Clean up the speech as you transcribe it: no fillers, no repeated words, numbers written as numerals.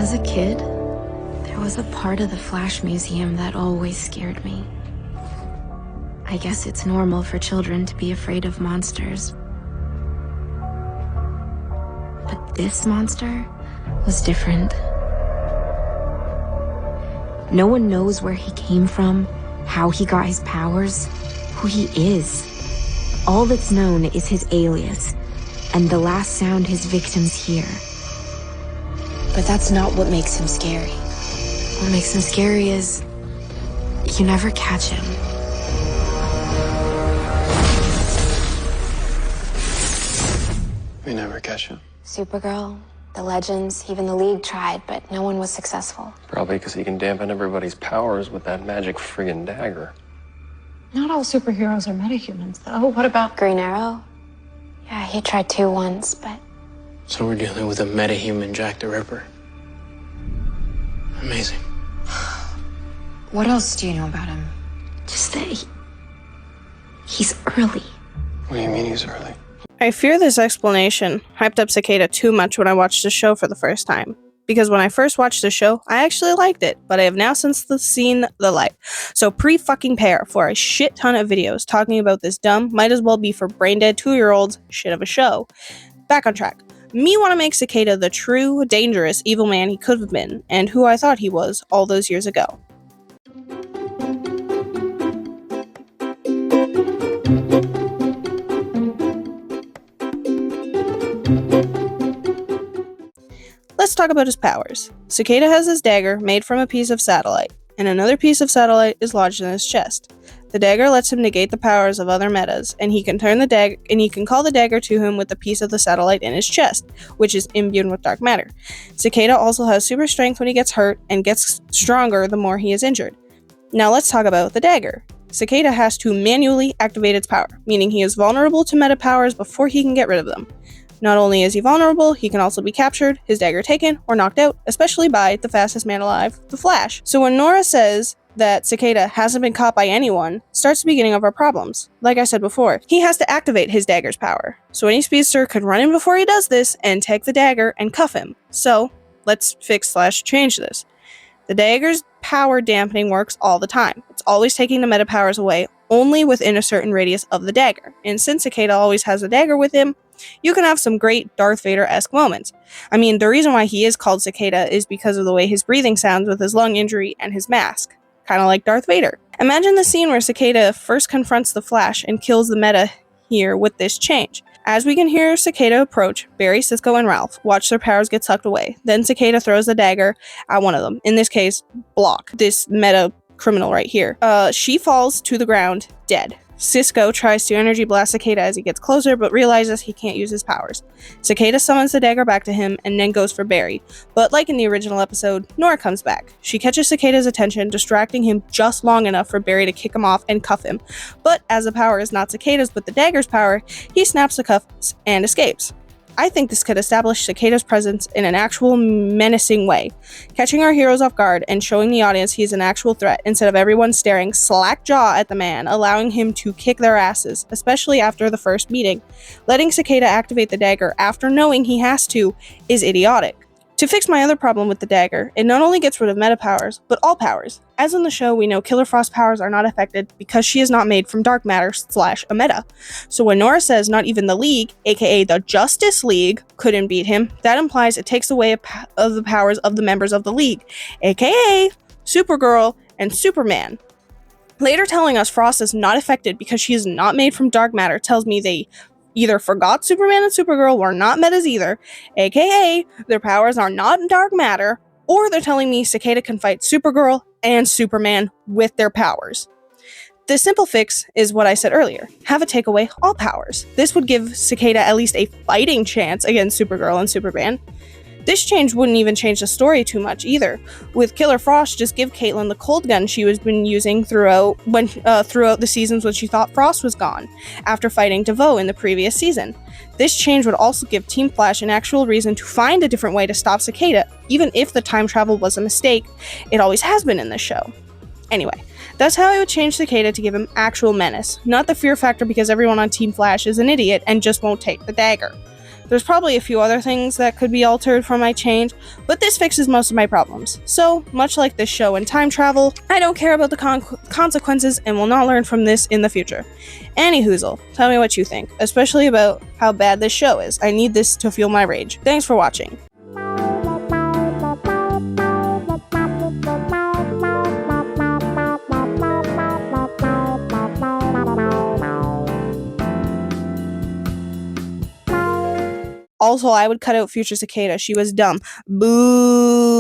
As a kid, there was a part of the Flash Museum that always scared me. I guess it's normal for children to be afraid of monsters. But this monster was different. No one knows where he came from, how he got his powers, who he is. All that's known is his alias, and the last sound his victims hear. But that's not what makes him scary. What makes him scary is you never catch him. We never catch him. Supergirl, the Legends, even the League tried, but no one was successful. Probably because he can dampen everybody's powers with that magic friggin' dagger. Not all superheroes are metahumans, though. What about Green Arrow? Yeah, he tried to once, but... So we're dealing with a metahuman Jack the Ripper. Amazing. What else do you know about him? Just that he's early. What do you mean he's early? I fear this explanation hyped up Cicada too much when I watched the show for the first time. Because when I first watched the show, I actually liked it, but I have now since seen the light. So pre-fucking-pair for a shit ton of videos talking about this dumb, might as well be for brain-dead 2-year-olds shit of a show. Back on track. Me want to make Cicada the true, dangerous, evil man he could have been, and who I thought he was all those years ago. Let's talk about his powers. Cicada has his dagger made from a piece of satellite, and another piece of satellite is lodged in his chest. The dagger lets him negate the powers of other metas, and he can call the dagger to him with the piece of the satellite in his chest, which is imbued with dark matter. Cicada also has super strength when he gets hurt, and gets stronger the more he is injured. Now let's talk about the dagger. Cicada has to manually activate its power, meaning he is vulnerable to meta powers before he can get rid of them. Not only is he vulnerable, he can also be captured, his dagger taken, or knocked out, especially by the fastest man alive, the Flash. So when Nora says that Cicada hasn't been caught by anyone, starts the beginning of our problems. Like I said before, he has to activate his dagger's power. So any speedster could run in before he does this and take the dagger and cuff him. So let's fix/change this. The dagger's power dampening works all the time. It's always taking the meta powers away, only within a certain radius of the dagger. And since Cicada always has a dagger with him, you can have some great Darth Vader-esque moments. I mean, the reason why he is called Cicada is because of the way his breathing sounds with his lung injury and his mask. Kind of like Darth Vader. Imagine the scene where Cicada first confronts the Flash and kills the meta here with this change. As we can hear Cicada approach, Barry, Cisco, and Ralph watch their powers get sucked away. Then Cicada throws the dagger at one of them. In this case, Block, this meta criminal right here. She falls to the ground, dead. Cisco tries to energy blast Cicada as he gets closer, but realizes he can't use his powers. Cicada summons the dagger back to him and then goes for Barry. But like in the original episode, Nora comes back. She catches Cicada's attention, distracting him just long enough for Barry to kick him off and cuff him. But as the power is not Cicada's but the dagger's power, he snaps the cuffs and escapes. I think this could establish Cicada's presence in an actual menacing way, catching our heroes off guard and showing the audience he's an actual threat instead of everyone staring slack jaw at the man, allowing him to kick their asses, especially after the first meeting. Letting Cicada activate the dagger after knowing he has to is idiotic. To fix my other problem with the dagger, it not only gets rid of meta powers, but all powers. As in the show, we know Killer Frost's powers are not affected because she is not made from dark matter / a meta. So when Nora says not even the League, aka the Justice League, couldn't beat him, that implies it takes away of the powers of the members of the League, aka Supergirl and Superman. Later telling us Frost is not affected because she is not made from dark matter tells me they either forgot Superman and Supergirl were not metas either, aka their powers are not dark matter, or they're telling me Cicada can fight Supergirl and Superman with their powers. The simple fix is what I said earlier, have it take away all powers. This would give Cicada at least a fighting chance against Supergirl and Superman. This change wouldn't even change the story too much either. With Killer Frost, just give Caitlin the cold gun she was been using throughout the seasons when she thought Frost was gone, after fighting DeVoe in the previous season. This change would also give Team Flash an actual reason to find a different way to stop Cicada, even if the time travel was a mistake. It always has been in this show. Anyway, that's how I would change Cicada to give him actual menace, not the fear factor because everyone on Team Flash is an idiot and just won't take the dagger. There's probably a few other things that could be altered from my change, but this fixes most of my problems. So, much like this show and time travel, I don't care about the consequences and will not learn from this in the future. Anywhoozle, tell me what you think, especially about how bad this show is. I need this to fuel my rage. Thanks for watching. Also, I would cut out future Cicada. She was dumb. Boo!